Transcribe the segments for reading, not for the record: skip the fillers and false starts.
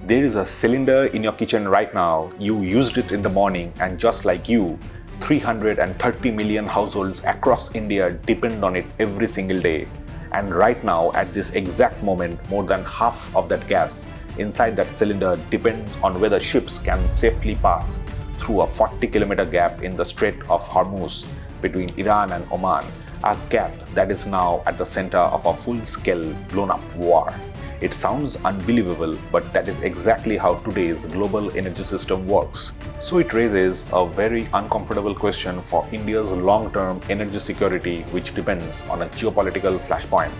There is a cylinder in your kitchen right now. You used it in the morning, and just like you, 330 million households across India depend on it every single day. And right now, at this exact moment, more than half of that gas inside that cylinder depends on whether ships can safely pass through a 40-kilometer gap in the Strait of Hormuz between Iran and Oman, a gap that is now at the center of a full-scale blown-up war. It sounds unbelievable, but that is exactly how today's global energy system works. So it raises a very uncomfortable question for India's long-term energy security, which depends on a geopolitical flashpoint.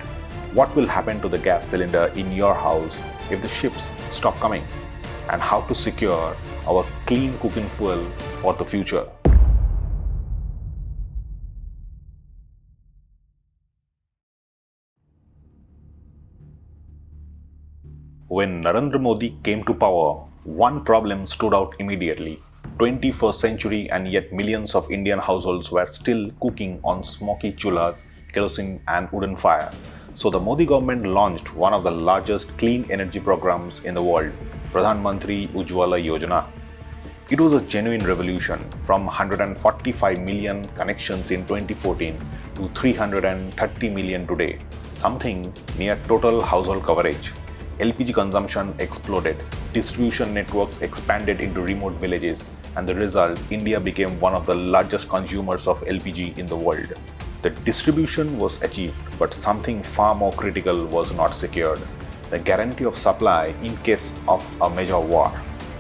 What will happen to the gas cylinder in your house if the ships stop coming? And how to secure our clean cooking fuel for the future? When Narendra Modi came to power, one problem stood out immediately. 21st century, and yet millions of Indian households were still cooking on smoky chulhas, kerosene and wooden fire. So the Modi government launched one of the largest clean energy programs in the world, Pradhan Mantri Ujjwala Yojana. It was a genuine revolution, from 145 million connections in 2014 to 330 million today, something near total household coverage. LPG consumption exploded, distribution networks expanded into remote villages, and the result, India became one of the largest consumers of LPG in the world. The distribution was achieved, but something far more critical was not secured: the guarantee of supply in case of a major war.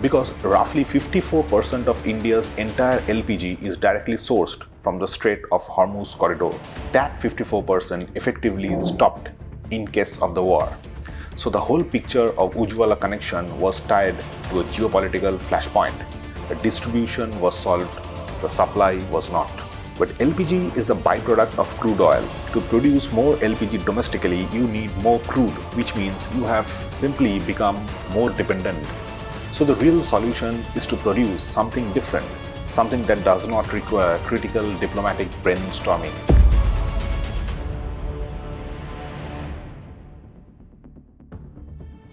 Because roughly 54% of India's entire LPG is directly sourced from the Strait of Hormuz corridor. That 54% effectively stopped in case of the war. So the whole picture of Ujjwala connection was tied to a geopolitical flashpoint. The distribution was solved, the supply was not. But LPG is a byproduct of crude oil. To produce more LPG domestically, you need more crude, which means you have simply become more dependent. So the real solution is to produce something different, something that does not require critical diplomatic brainstorming.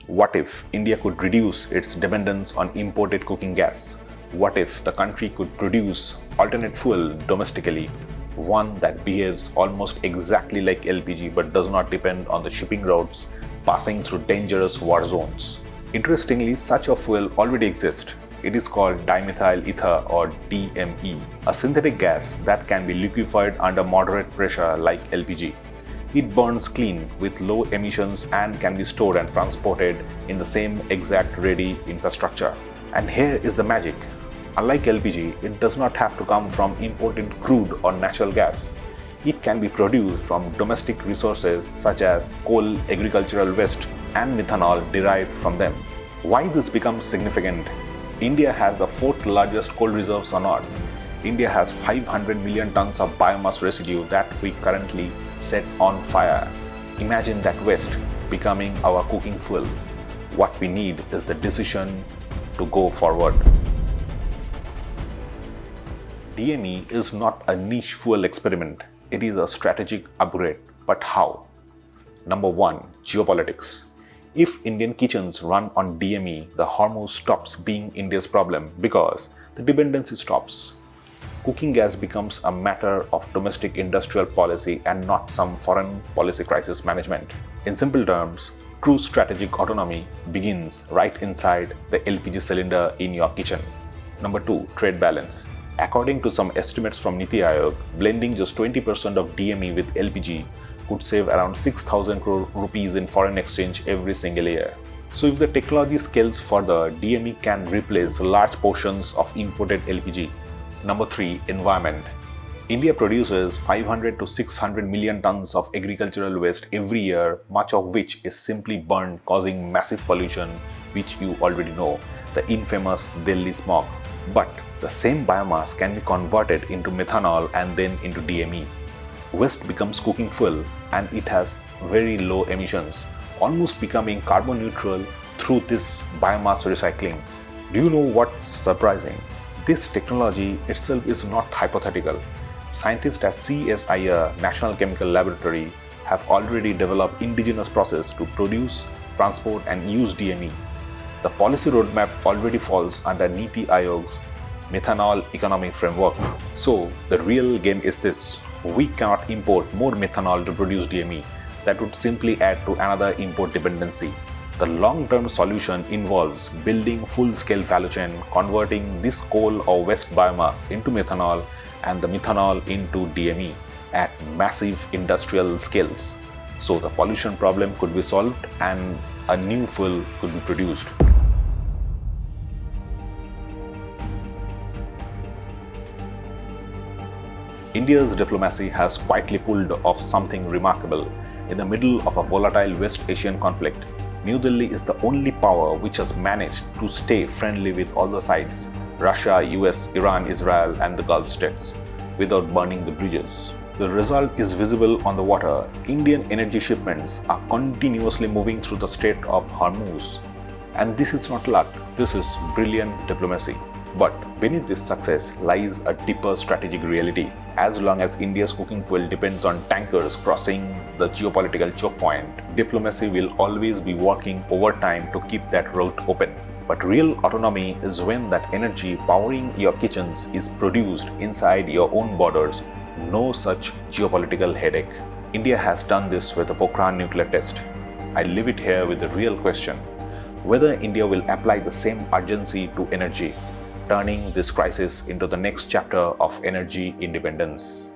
What if India could reduce its dependence on imported cooking gas? What if the country could produce alternate fuel domestically, one that behaves almost exactly like LPG but does not depend on the shipping routes passing through dangerous war zones? Interestingly, such a fuel already exists. It is called dimethyl ether, or DME, a synthetic gas that can be liquefied under moderate pressure like LPG. It burns clean with low emissions and can be stored and transported in the same exact ready infrastructure. And here is the magic. Unlike LPG, it does not have to come from imported crude or natural gas. It can be produced from domestic resources such as coal, agricultural waste, and methanol derived from them. Why this becomes significant? India has the fourth largest coal reserves on earth. India has 500 million tons of biomass residue that we currently set on fire. Imagine that waste becoming our cooking fuel. What we need is the decision to go forward. DME is not a niche fuel experiment. It is a strategic upgrade. But how? Number 1. Geopolitics. If Indian kitchens run on DME, the Hormuz stops being India's problem because the dependency stops. Cooking gas becomes a matter of domestic industrial policy and not some foreign policy crisis management. In simple terms, true strategic autonomy begins right inside the LPG cylinder in your kitchen. Number 2. Trade balance. According to some estimates from NITI Aayog, blending just 20% of DME with LPG could save around 6,000 crore rupees in foreign exchange every single year. So if the technology scales further, DME can replace large portions of imported LPG. Number 3. Environment. India produces 500 to 600 million tons of agricultural waste every year, much of which is simply burned, causing massive pollution, which you already know, the infamous Delhi smog. But the same biomass can be converted into methanol and then into DME. Waste becomes cooking fuel and it has very low emissions, almost becoming carbon neutral through this biomass recycling. Do you know what's surprising? This technology itself is not hypothetical. Scientists at CSIR National Chemical Laboratory have already developed indigenous process to produce, transport and use DME. The policy roadmap already falls under NITI Aayog's methanol economy framework. So the real game is this: we cannot import more methanol to produce DME. That would simply add to another import dependency. The long-term solution involves building full-scale value chain, converting this coal or waste biomass into methanol and the methanol into DME at massive industrial scales. So the pollution problem could be solved and a new fuel could be produced. India's diplomacy has quietly pulled off something remarkable. In the middle of a volatile West Asian conflict, New Delhi is the only power which has managed to stay friendly with all the sides, Russia, US, Iran, Israel and the Gulf states, without burning the bridges. The result is visible on the water. Indian energy shipments are continuously moving through the Strait of Hormuz. And this is not luck, this is brilliant diplomacy. But beneath this success lies a deeper strategic reality. As long as India's cooking fuel depends on tankers crossing the geopolitical choke point, diplomacy will always be working overtime to keep that route open. But real autonomy is when that energy powering your kitchens is produced inside your own borders. No such geopolitical headache. India has done this with the Pokhran nuclear test. I leave it here with the real question: whether India will apply the same urgency to energy, turning this crisis into the next chapter of energy independence.